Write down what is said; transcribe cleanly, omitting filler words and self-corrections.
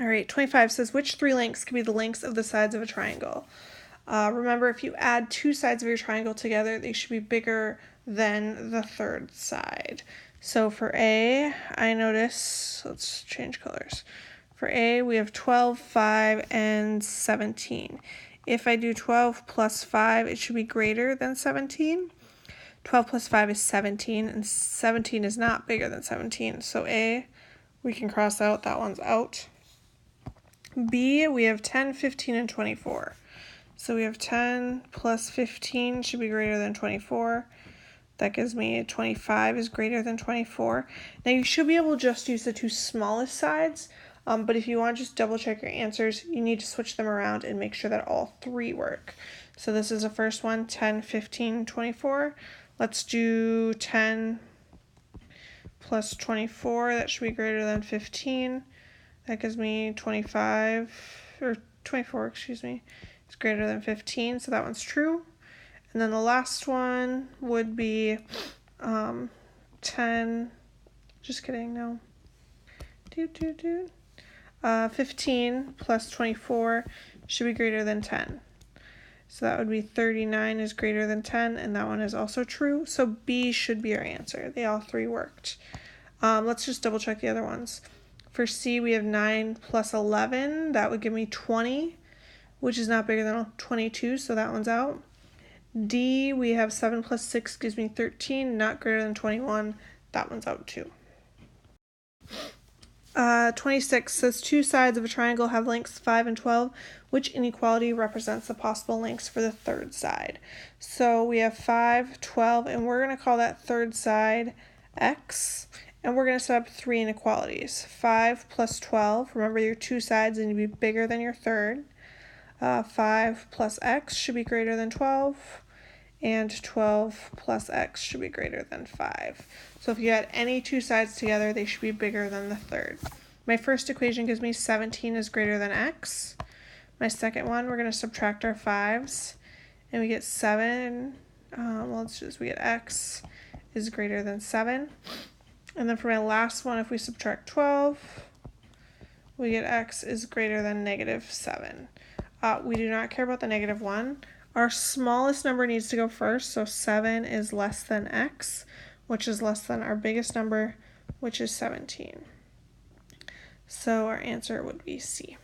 All right, 25 says, which three lengths can be the lengths of the sides of a triangle? Remember, if you add two sides of your triangle together, they should be bigger than the third side. So for A, I notice, let's change colors. For A, we have 12, 5, and 17. If I do 12 plus 5, it should be greater than 17. 12 plus 5 is 17, and 17 is not bigger than 17. So A, we can cross out, that one's out. B, we have 10, 15, and 24. So we have 10 plus 15 should be greater than 24. That gives me 25 is greater than 24. Now you should be able to just use the two smallest sides, but if you want to just double check your answers, you need to switch them around and make sure that all three work. So this is the first one, 10, 15, 24. Let's do 10 plus 24. That should be greater than 15. That gives me 25, or 24, excuse me. It's greater than 15, so that one's true. And then the last one would be 10, just kidding, no. 15 plus 24 should be greater than 10. So that would be 39 is greater than 10, and that one is also true. So B should be our answer. They all three worked. Let's just double check the other ones. For C, we have 9 plus 11. That would give me 20, which is not bigger than 22, so that one's out. D, we have 7 plus 6 gives me 13, not greater than 21. That one's out too. 26 says two sides of a triangle have lengths 5 and 12. Which inequality represents the possible lengths for the third side? So we have 5, 12, and we're going to call that third side X. And we're going to set up three inequalities. 5 plus 12, remember your two sides need to be bigger than your third. 5 plus x should be greater than 12, and 12 plus x should be greater than 5. So if you add any two sides together, they should be bigger than the third. My first equation gives me 17 is greater than x. My second one, we're going to subtract our 5s, and we get 7. We get x is greater than 7. And then for my last one, if we subtract 12, we get x is greater than negative 7. We do not care about the negative 1. Our smallest number needs to go first, so 7 is less than x, which is less than our biggest number, which is 17. So our answer would be C.